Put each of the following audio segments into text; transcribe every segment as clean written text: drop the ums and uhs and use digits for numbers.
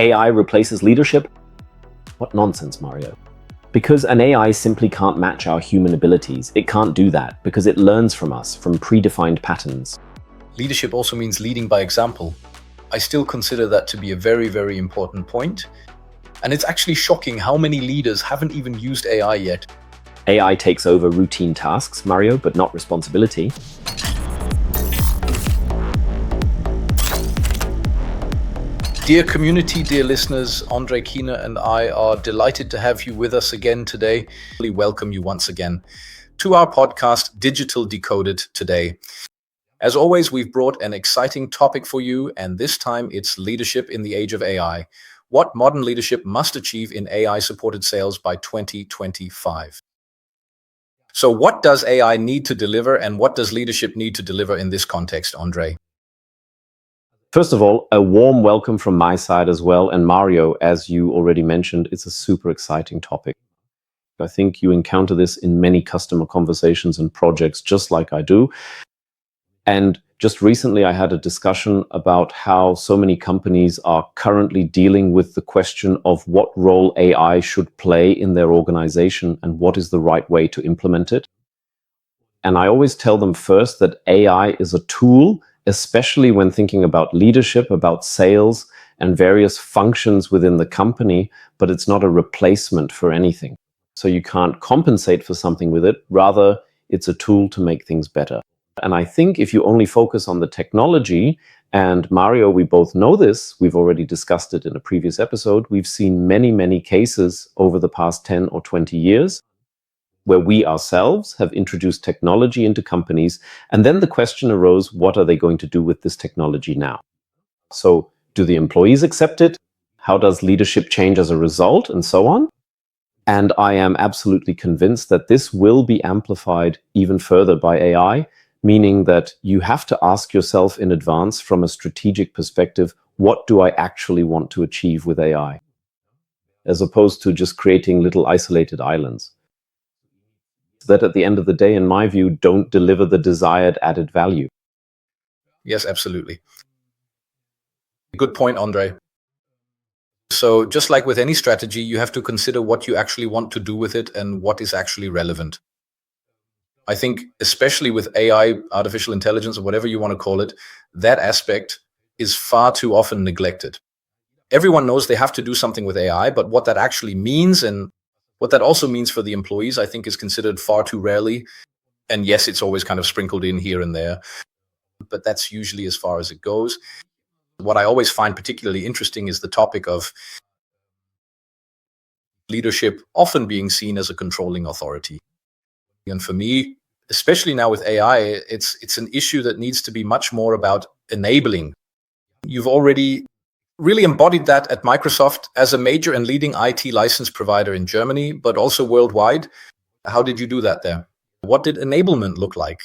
AI replaces leadership? What nonsense, Mario. Because an AI simply can't match our human abilities. It can't do that because it learns from us, from predefined patterns. Leadership also means leading by example. I still consider that to be a very, very important point. And it's actually shocking how many leaders haven't even used AI yet. AI takes over routine tasks, Mario, but not responsibility. Dear community, dear listeners, André Kiehne and I are delighted to have you with us again today. We welcome you once again to our podcast, Digital.Decoded today. As always, we've brought an exciting topic for you, and this time it's leadership in the age of AI. What modern leadership must achieve in AI-supported sales by 2025. So what does AI need to deliver, and what does leadership need to deliver in this context, André? First of all, a warm welcome from my side as well. And Mario, as you already mentioned, it's a super exciting topic. I think you encounter this in many customer conversations and projects, just like I do. And just recently, I had a discussion about how so many companies are currently dealing with the question of what role AI should play in their organization and what is the right way to implement it. And I always tell them first that AI is a tool, especially when thinking about leadership, about sales, and various functions within the company, but it's not a replacement for anything. So you can't compensate for something with it. Rather, it's a tool to make things better. And I think if you only focus on the technology, and Mario, we both know this, we've already discussed it in a previous episode, we've seen many, many cases over the past 10 or 20 years where we ourselves have introduced technology into companies. And then the question arose, what are they going to do with this technology now? So do the employees accept it? How does leadership change as a result? And so on. And I am absolutely convinced that this will be amplified even further by AI, meaning that you have to ask yourself in advance from a strategic perspective, what do I actually want to achieve with AI? As opposed to just creating little isolated islands that at the end of the day, in my view, don't deliver the desired added value. Yes, absolutely. Good point, André. So just like with any strategy, you have to consider what you actually want to do with it and what is actually relevant. I think especially with AI, artificial intelligence, or whatever you want to call it, that aspect is far too often neglected. Everyone knows they have to do something with AI, but what that actually means and what that also means for the employees, I think, is considered far too rarely. And yes, it's always kind of sprinkled in here and there, but that's usually as far as it goes. What I always find particularly interesting is the topic of leadership often being seen as a controlling authority. And for me, especially now with AI, it's an issue that needs to be much more about enabling. You've already really embodied that at Microsoft as a major and leading IT license provider in Germany, but also worldwide. How did you do that there? What did enablement look like?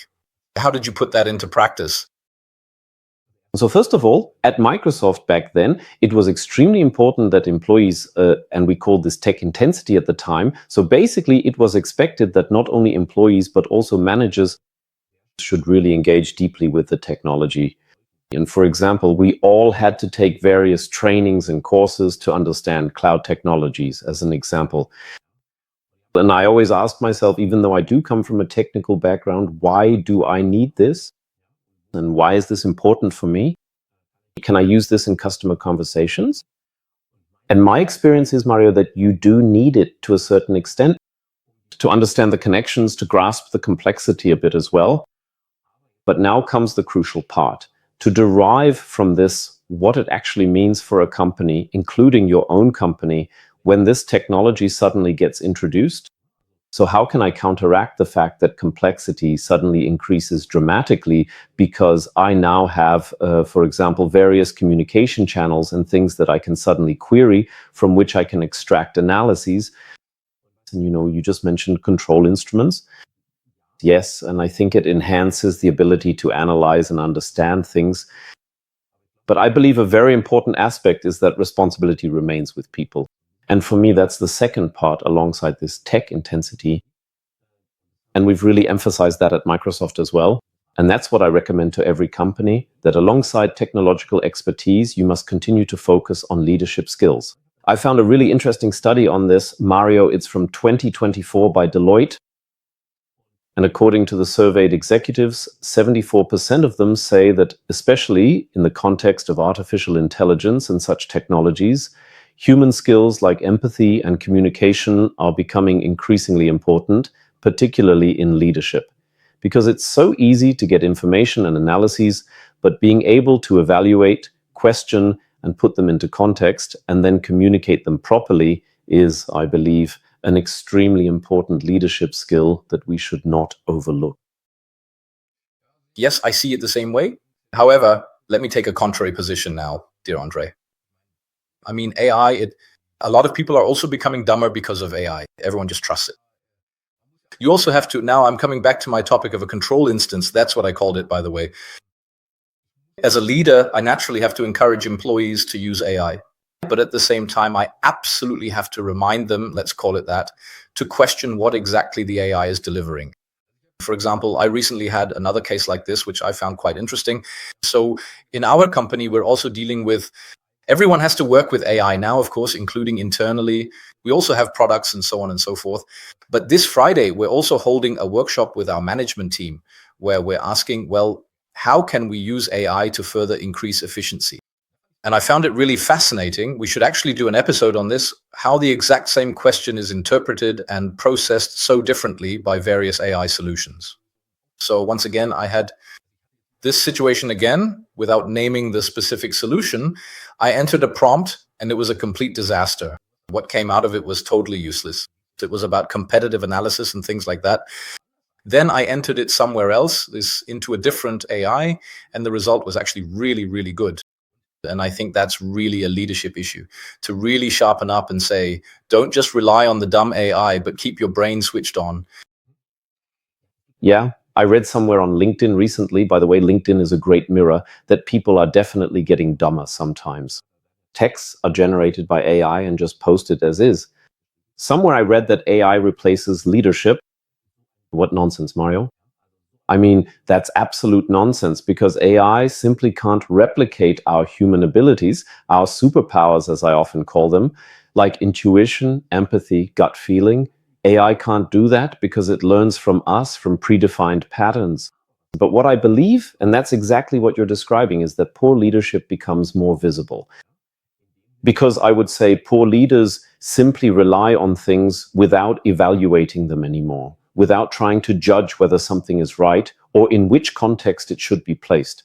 How did you put that into practice? So first of all, at Microsoft back then, it was extremely important that employees, and we called this tech intensity at the time. So basically, it was expected that not only employees, but also managers should really engage deeply with the technology. And for example, we all had to take various trainings and courses to understand cloud technologies, as an example. And I always asked myself, even though I do come from a technical background, why do I need this? And why is this important for me? Can I use this in customer conversations? And my experience is, Mario, that you do need it to a certain extent to understand the connections, to grasp the complexity a bit as well. But now comes the crucial part. To derive from this what it actually means for a company, including your own company, when this technology suddenly gets introduced. So how can I counteract the fact that complexity suddenly increases dramatically because I now have, for example, various communication channels and things that I can suddenly query from which I can extract analyses. And you just mentioned control instruments. Yes, and I think it enhances the ability to analyze and understand things. But I believe a very important aspect is that responsibility remains with people. And for me, that's the second part alongside this tech intensity. And we've really emphasized that at Microsoft as well. And that's what I recommend to every company, that alongside technological expertise, you must continue to focus on leadership skills. I found a really interesting study on this, Mario. It's from 2024 by Deloitte. And according to the surveyed executives, 74% of them say that, especially in the context of artificial intelligence and such technologies, human skills like empathy and communication are becoming increasingly important, particularly in leadership. Because it's so easy to get information and analyses, but being able to evaluate, question, and put them into context and then communicate them properly is, I believe, an extremely important leadership skill that we should not overlook. Yes, I see it the same way. However, let me take a contrary position now, dear Andre. I mean, AI, a lot of people are also becoming dumber because of AI. Everyone just trusts it. You also have to, now I'm coming back to my topic of a control instance. That's what I called it, by the way. As a leader, I naturally have to encourage employees to use AI. But at the same time, I absolutely have to remind them, let's call it that, to question what exactly the AI is delivering. For example, I recently had another case like this, which I found quite interesting. So in our company, we're also dealing with, everyone has to work with AI now, of course, including internally. We also have products and so on and so forth. But this Friday, we're also holding a workshop with our management team where we're asking, well, how can we use AI to further increase efficiency? And I found it really fascinating. We should actually do an episode on this, how the exact same question is interpreted and processed so differently by various AI solutions. So once again, I had this situation again, without naming the specific solution. I entered a prompt and it was a complete disaster. What came out of it was totally useless. It was about competitive analysis and things like that. Then I entered it somewhere else, into a different AI, and the result was actually really, really good. And I think that's really a leadership issue, to really sharpen up and say, don't just rely on the dumb AI, but keep your brain switched on. Yeah, I read somewhere on LinkedIn recently, by the way, LinkedIn is a great mirror, that people are definitely getting dumber sometimes. Texts are generated by AI and just posted as is. Somewhere I read that AI replaces leadership. What nonsense, Mario? I mean, that's absolute nonsense, because AI simply can't replicate our human abilities, our superpowers, as I often call them, like intuition, empathy, gut feeling. AI can't do that because it learns from us, from predefined patterns. But what I believe, and that's exactly what you're describing, is that poor leadership becomes more visible. Because I would say poor leaders simply rely on things without evaluating them anymore, without trying to judge whether something is right or in which context it should be placed.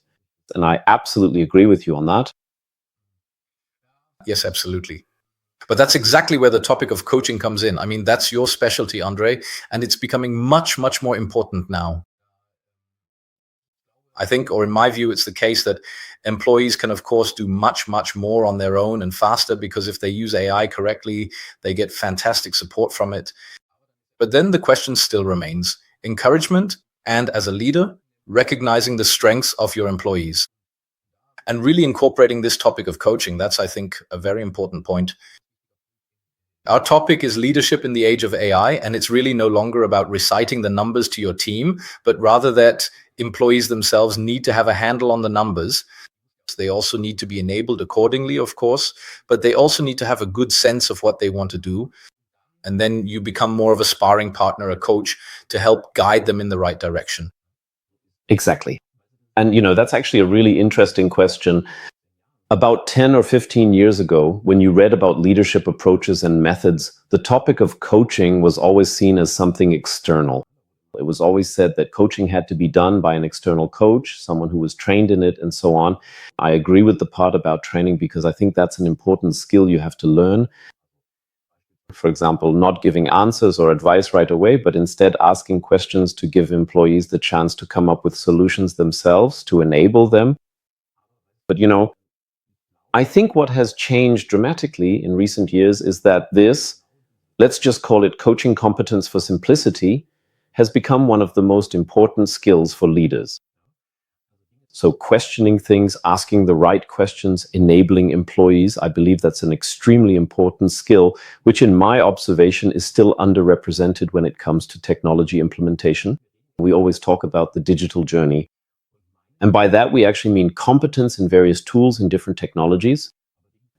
And I absolutely agree with you on that. Yes, absolutely. But that's exactly where the topic of coaching comes in. I mean, that's your specialty, Andre, and it's becoming much, much more important now. I think, or in my view, it's the case that employees can, of course, do much, much more on their own and faster, because if they use AI correctly, they get fantastic support from it. But then the question still remains: encouragement, and as a leader, recognizing the strengths of your employees. And really incorporating this topic of coaching, that's, I think, a very important point. Our topic is leadership in the age of AI, and it's really no longer about reciting the numbers to your team, but rather that employees themselves need to have a handle on the numbers. They also need to be enabled accordingly, of course, but they also need to have a good sense of what they want to do. And then you become more of a sparring partner, a coach, to help guide them in the right direction. Exactly. And, that's actually a really interesting question. About 10 or 15 years ago, when you read about leadership approaches and methods, the topic of coaching was always seen as something external. It was always said that coaching had to be done by an external coach, someone who was trained in it, and so on. I agree with the part about training, because I think that's an important skill you have to learn. For example, not giving answers or advice right away, but instead asking questions to give employees the chance to come up with solutions themselves, to enable them. But I think what has changed dramatically in recent years is that this, let's just call it coaching competence for simplicity, has become one of the most important skills for leaders. So questioning things, asking the right questions, enabling employees, I believe that's an extremely important skill, which in my observation is still underrepresented when it comes to technology implementation. We always talk about the digital journey. And by that, we actually mean competence in various tools and different technologies.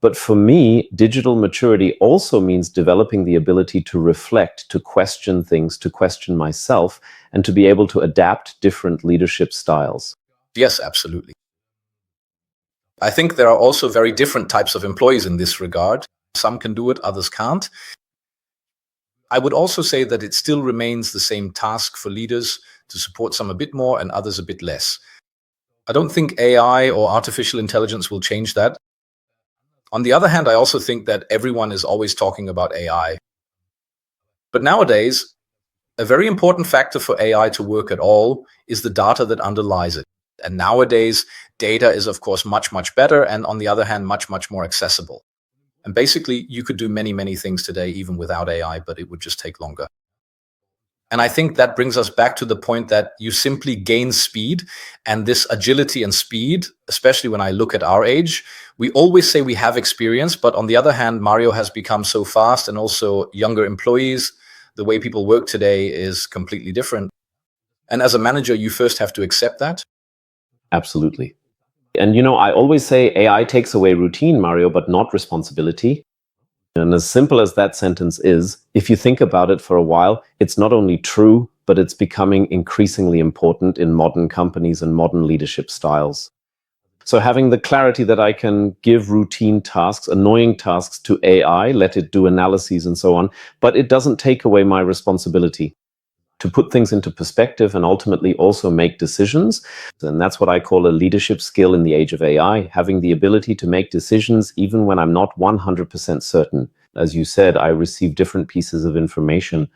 But for me, digital maturity also means developing the ability to reflect, to question things, to question myself, and to be able to adapt different leadership styles. Yes, absolutely. I think there are also very different types of employees in this regard. Some can do it, others can't. I would also say that it still remains the same task for leaders to support some a bit more and others a bit less. I don't think AI or artificial intelligence will change that. On the other hand, I also think that everyone is always talking about AI. But nowadays, a very important factor for AI to work at all is the data that underlies it. And nowadays, data is, of course, much, much better. And on the other hand, much, much more accessible. And basically, you could do many, many things today, even without AI, but it would just take longer. And I think that brings us back to the point that you simply gain speed, and this agility and speed, especially when I look at our age, we always say we have experience, but on the other hand, Mario has become so fast, and also younger employees, the way people work today is completely different. And as a manager, you first have to accept that. Absolutely. And I always say AI takes away routine, Mario, but not responsibility. And as simple as that sentence is, if you think about it for a while, it's not only true, but it's becoming increasingly important in modern companies and modern leadership styles. So having the clarity that I can give routine tasks, annoying tasks to AI, let it do analyses and so on, but it doesn't take away my responsibility to put things into perspective and ultimately also make decisions. And that's what I call a leadership skill in the age of AI, having the ability to make decisions even when I'm not 100% certain. As you said, I receive different pieces of information.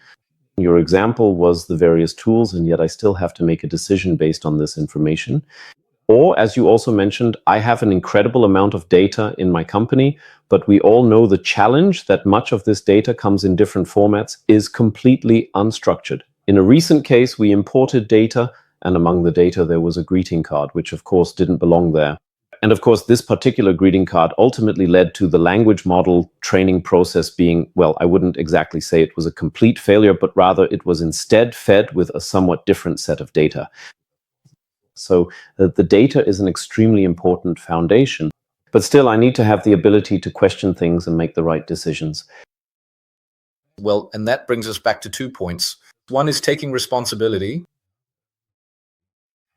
Your example was the various tools, and yet I still have to make a decision based on this information. Or, as you also mentioned, I have an incredible amount of data in my company, but we all know the challenge that much of this data comes in different formats is completely unstructured. In a recent case, we imported data, and among the data there was a greeting card, which of course didn't belong there. And of course, this particular greeting card ultimately led to the language model training process being, well, I wouldn't exactly say it was a complete failure, but rather it was instead fed with a somewhat different set of data. So the data is an extremely important foundation. But still, I need to have the ability to question things and make the right decisions. Well, and that brings us back to 2 points. One is taking responsibility.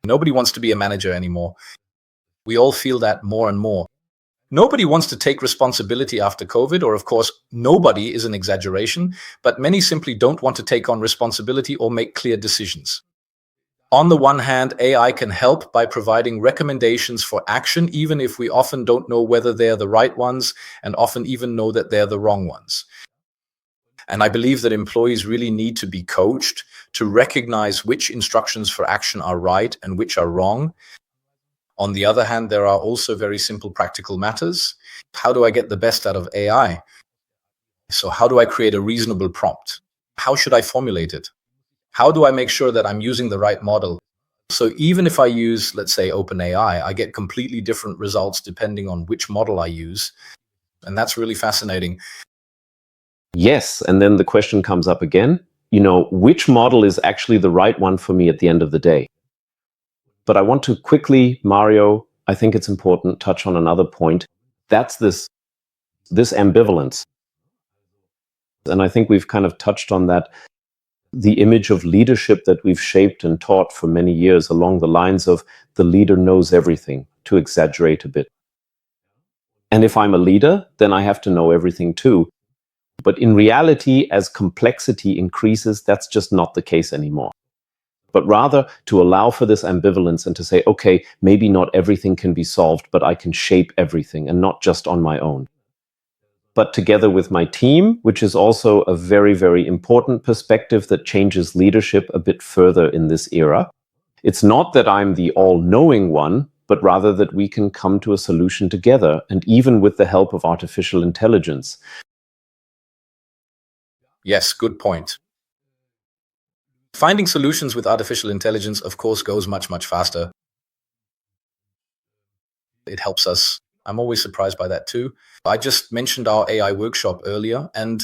Nobody wants to be a manager anymore. We all feel that more and more. Nobody wants to take responsibility after COVID, or of course, nobody is an exaggeration, but many simply don't want to take on responsibility or make clear decisions. On the one hand, AI can help by providing recommendations for action, even if we often don't know whether they're the right ones and often even know that they're the wrong ones. And I believe that employees really need to be coached to recognize which instructions for action are right and which are wrong. On the other hand, there are also very simple practical matters. How do I get the best out of AI? So how do I create a reasonable prompt? How should I formulate it? How do I make sure that I'm using the right model? So even if I use, let's say, OpenAI, I get completely different results depending on which model I use. And that's really fascinating. Yes, and then the question comes up again, which model is actually the right one for me at the end of the day? But I want to quickly, Mario, I think it's important, touch on another point. That's this ambivalence. And I think we've kind of touched on that, the image of leadership that we've shaped and taught for many years along the lines of the leader knows everything, to exaggerate a bit. And if I'm a leader, then I have to know everything too. But in reality, as complexity increases, that's just not the case anymore. But rather to allow for this ambivalence and to say, okay, maybe not everything can be solved, but I can shape everything and not just on my own. But together with my team, which is also a very, very important perspective that changes leadership a bit further in this era. It's not that I'm the all-knowing one, but rather that we can come to a solution together, and even with the help of artificial intelligence. Yes, good point. Finding solutions with artificial intelligence, of course, goes much, much faster. It helps us. I'm always surprised by that too. I just mentioned our AI workshop earlier, and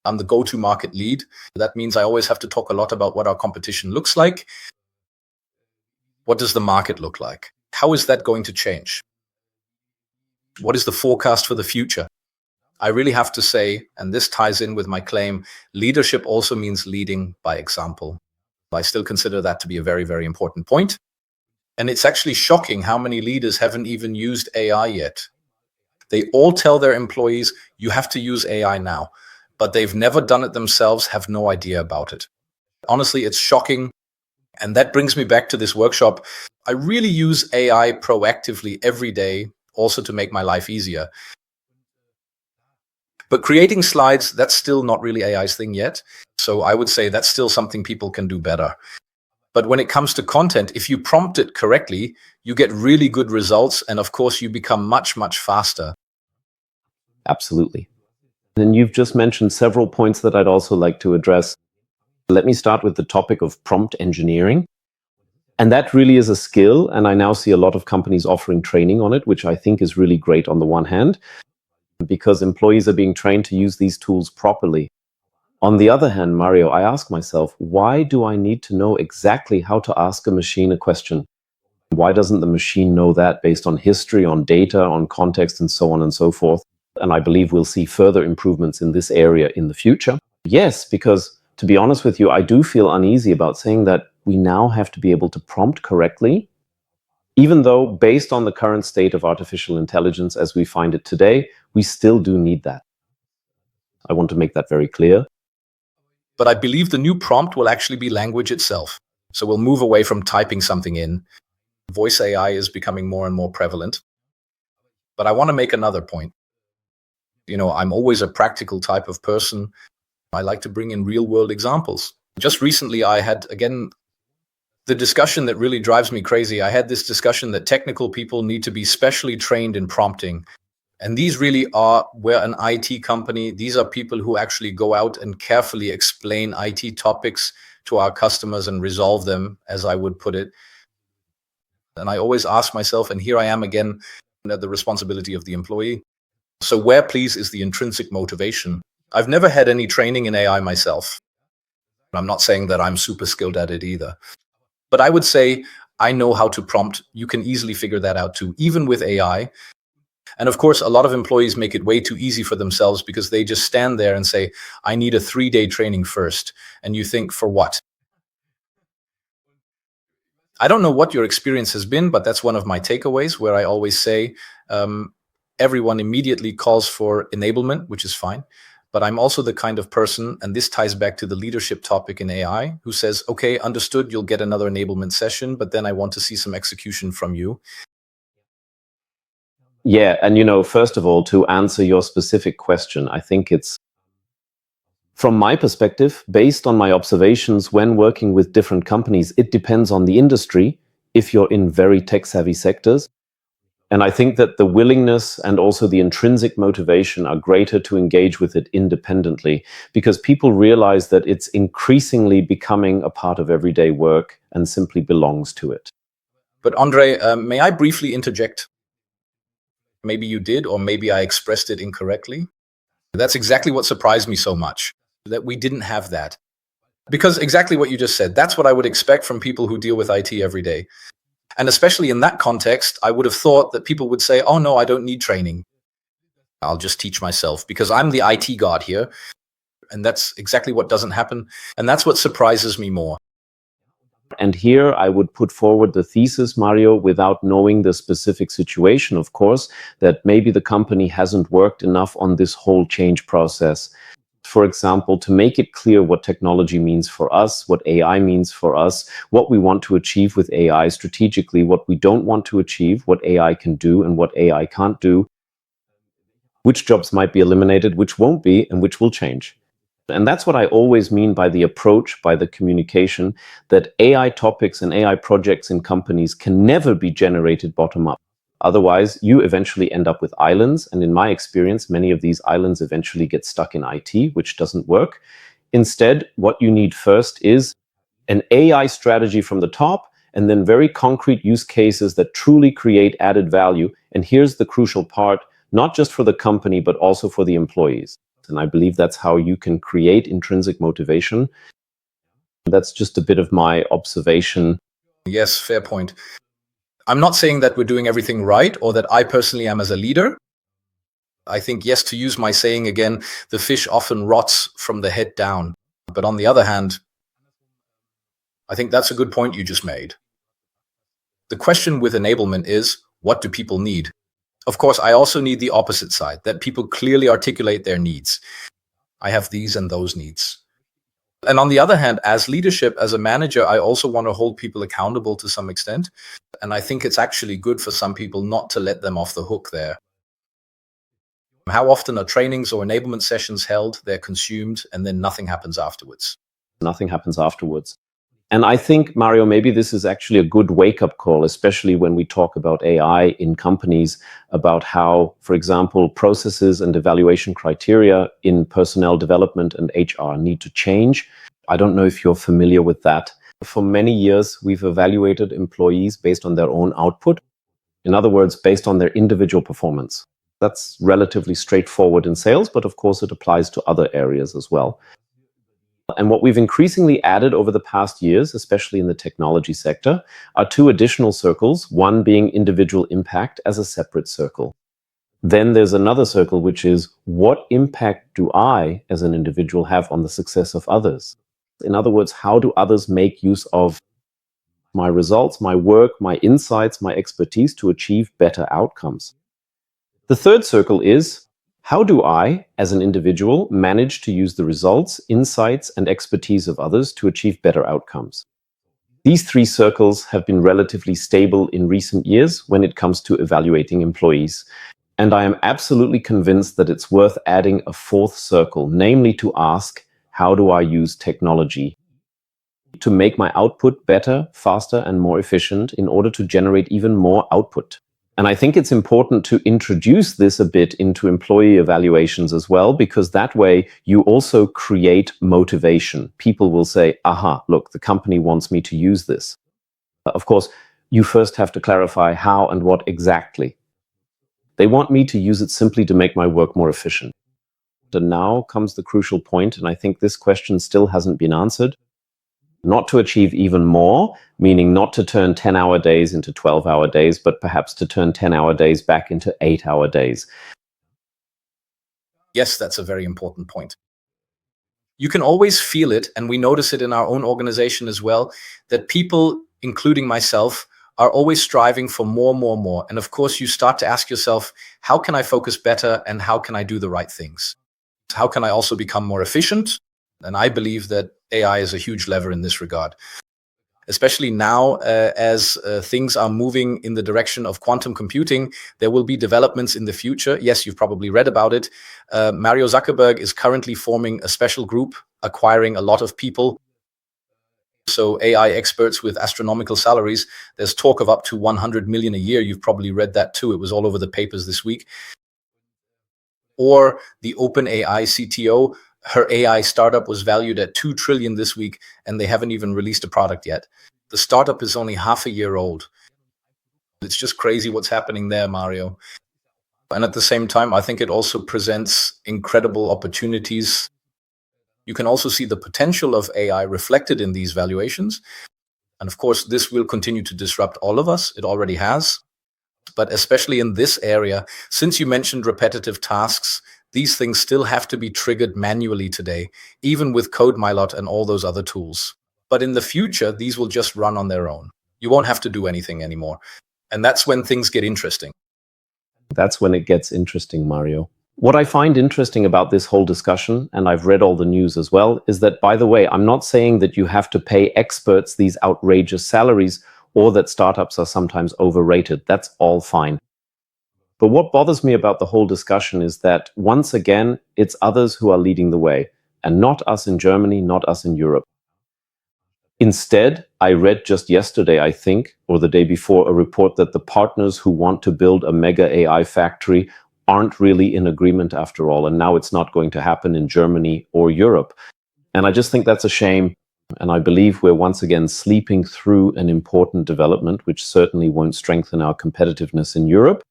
I'm the go-to market lead. That means I always have to talk a lot about what our competition looks like. What does the market look like? How is that going to change? What is the forecast for the future? I really have to say, and this ties in with my claim, leadership also means leading by example. I still consider that to be a very, very important point. And it's actually shocking how many leaders haven't even used AI yet. They all tell their employees, you have to use AI now, but they've never done it themselves, have no idea about it. Honestly, it's shocking. And that brings me back to this workshop. I really use AI proactively every day, also to make my life easier. But creating slides, that's still not really AI's thing yet. So I would say that's still something people can do better. But when it comes to content, if you prompt it correctly, you get really good results. And of course, you become much, much faster. Absolutely. And you've just mentioned several points that I'd also like to address. Let me start with the topic of prompt engineering. And that really is a skill. And I now see a lot of companies offering training on it, which I think is really great on the one hand, because employees are being trained to use these tools properly. On the other hand, Mario, I ask myself, why do I need to know exactly how to ask a machine a question? Why doesn't the machine know that based on history, on data, on context, and so on and so forth? And I believe we'll see further improvements in this area in the future. Yes, because to be honest with you, I do feel uneasy about saying that we now have to be able to prompt correctly, even though based on the current state of artificial intelligence as we find it today, we still do need that. I want to make that very clear. But I believe the new prompt will actually be language itself. So we'll move away from typing something in. Voice AI is becoming more and more prevalent. But I want to make another point. I'm always a practical type of person. I like to bring in real world examples. Just recently, I had, again, the discussion that really drives me crazy. I had this discussion that technical people need to be specially trained in prompting. And these really are, we're an IT company. These are people who actually go out and carefully explain IT topics to our customers and resolve them, as I would put it. And I always ask myself, and here I am again, at the responsibility of the employee. So where, please, is the intrinsic motivation? I've never had any training in AI myself. I'm not saying that I'm super skilled at it either. But I would say I know how to prompt. You can easily figure that out too, even with AI. And of course, a lot of employees make it way too easy for themselves because they just stand there and say, I need a 3-day training first. And you think, for what? I don't know what your experience has been, but that's one of my takeaways where I always say, everyone immediately calls for enablement, which is fine. But I'm also the kind of person, and this ties back to the leadership topic in AI, who says, okay, understood, you'll get another enablement session, but then I want to see some execution from you. Yeah, and first of all, to answer your specific question, I think it's, from my perspective, based on my observations when working with different companies, it depends on the industry if you're in very tech-savvy sectors. And I think that the willingness and also the intrinsic motivation are greater to engage with it independently because people realize that it's increasingly becoming a part of everyday work and simply belongs to it. But Andre, may I briefly interject? Maybe you did, or maybe I expressed it incorrectly. That's exactly what surprised me so much, that we didn't have that. Because exactly what you just said, that's what I would expect from people who deal with IT every day. And especially in that context, I would have thought that people would say, oh no, I don't need training. I'll just teach myself because I'm the IT god here. And that's exactly what doesn't happen. And that's what surprises me more. And here I would put forward the thesis, Mario, without knowing the specific situation, of course, that maybe the company hasn't worked enough on this whole change process. For example, to make it clear what technology means for us, what AI means for us, what we want to achieve with AI strategically, what we don't want to achieve, what AI can do and what AI can't do, which jobs might be eliminated, which won't be, and which will change. And that's what I always mean by the approach, by the communication, that AI topics and AI projects in companies can never be generated bottom up. Otherwise, you eventually end up with islands. And in my experience, many of these islands eventually get stuck in IT, which doesn't work. Instead, what you need first is an AI strategy from the top, and then very concrete use cases that truly create added value. And here's the crucial part, not just for the company, but also for the employees. And I believe that's how you can create intrinsic motivation. That's just a bit of my observation. Yes, fair point. I'm not saying that we're doing everything right or that I personally am as a leader. I think, yes, to use my saying again, the fish often rots from the head down. But on the other hand, I think that's a good point you just made. The question with enablement is, what do people need? Of course, I also need the opposite side, that people clearly articulate their needs. I have these and those needs. And on the other hand, as leadership, as a manager, I also want to hold people accountable to some extent. And I think it's actually good for some people not to let them off the hook there. How often are trainings or enablement sessions held, they're consumed, and then nothing happens afterwards? Nothing happens afterwards. And I think, Mario, maybe this is actually a good wake-up call, especially when we talk about AI in companies, about how, for example, processes and evaluation criteria in personnel development and HR need to change. I don't know if you're familiar with that. For many years, we've evaluated employees based on their own output. In other words, based on their individual performance. That's relatively straightforward in sales, but of course it applies to other areas as well. And what we've increasingly added over the past years, especially in the technology sector, are two additional circles, one being individual impact as a separate circle. Then there's another circle, which is what impact do I, as an individual, have on the success of others? In other words, how do others make use of my results, my work, my insights, my expertise to achieve better outcomes? The third circle is, how do I, as an individual, manage to use the results, insights, and expertise of others to achieve better outcomes? These three circles have been relatively stable in recent years when it comes to evaluating employees. And I am absolutely convinced that it's worth adding a fourth circle, namely to ask, how do I use technology to make my output better, faster, and more efficient in order to generate even more output? And I think it's important to introduce this a bit into employee evaluations as well, because that way you also create motivation. People will say, aha, look, the company wants me to use this. Of course, you first have to clarify how and what exactly. They want me to use it simply to make my work more efficient. And now comes the crucial point, and I think this question still hasn't been answered. Not to achieve even more, meaning not to turn 10-hour days into 12-hour days, but perhaps to turn 10-hour days back into 8-hour days. Yes, that's a very important point. You can always feel it, and we notice it in our own organization as well, that people, including myself, are always striving for more, more, more. And of course, you start to ask yourself, how can I focus better and how can I do the right things? How can I also become more efficient? And I believe that AI is a huge lever in this regard. Especially now, as things are moving in the direction of quantum computing, there will be developments in the future. Yes, you've probably read about it. Mario Zuckerberg is currently forming a special group, acquiring a lot of people. So AI experts with astronomical salaries. There's talk of up to 100 million a year. You've probably read that too. It was all over the papers this week. Or the OpenAI CTO, her AI startup was valued at 2 trillion this week, and they haven't even released a product yet. The startup is only half a year old. It's just crazy what's happening there, Mario. And at the same time, I think it also presents incredible opportunities. You can also see the potential of AI reflected in these valuations. And of course, this will continue to disrupt all of us. It already has. But especially in this area, since you mentioned repetitive tasks, these things still have to be triggered manually today, even with CodeMilot and all those other tools. But in the future, these will just run on their own. You won't have to do anything anymore. And that's when things get interesting. That's when it gets interesting, Mario. What I find interesting about this whole discussion, and I've read all the news as well, is that, by the way, I'm not saying that you have to pay experts these outrageous salaries or that startups are sometimes overrated. That's all fine. But what bothers me about the whole discussion is that, once again, it's others who are leading the way, and not us in Germany, not us in Europe. Instead, I read just yesterday, I think, or the day before, a report that the partners who want to build a mega AI factory aren't really in agreement after all, and now it's not going to happen in Germany or Europe. And I just think that's a shame. And I believe we're once again sleeping through an important development, which certainly won't strengthen our competitiveness in Europe.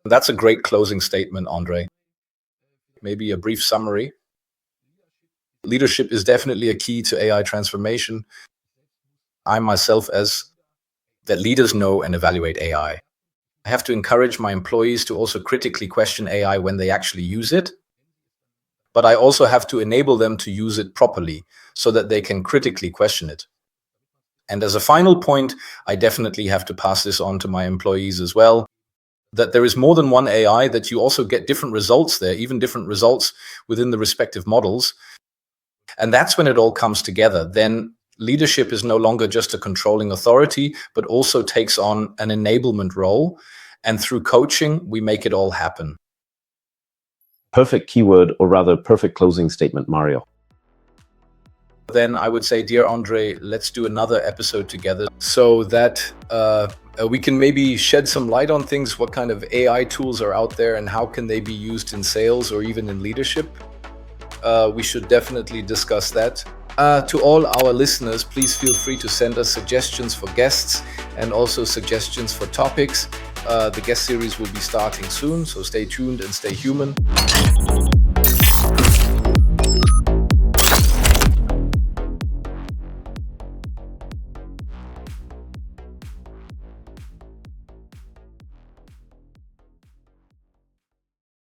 That's a great closing statement, Andre. Maybe a brief summary. Leadership is definitely a key to AI transformation. I myself, as that leaders know and evaluate AI. I have to encourage my employees to also critically question AI when they actually use it. But I also have to enable them to use it properly so that they can critically question it. And as a final point, I definitely have to pass this on to my employees as well, that there is more than one AI, that you also get different results there, even different results within the respective models. And that's when it all comes together. Then leadership is no longer just a controlling authority, but also takes on an enablement role. And through coaching, we make it all happen. Perfect keyword, or rather perfect closing statement, Mario. Then I would say, dear Andre, let's do another episode together so that we can maybe shed some light on things, what kind of AI tools are out there and how can they be used in sales or even in leadership. We should definitely discuss that. To all our listeners, please feel free to send us suggestions for guests and also suggestions for topics. The guest series will be starting soon, so stay tuned and stay human.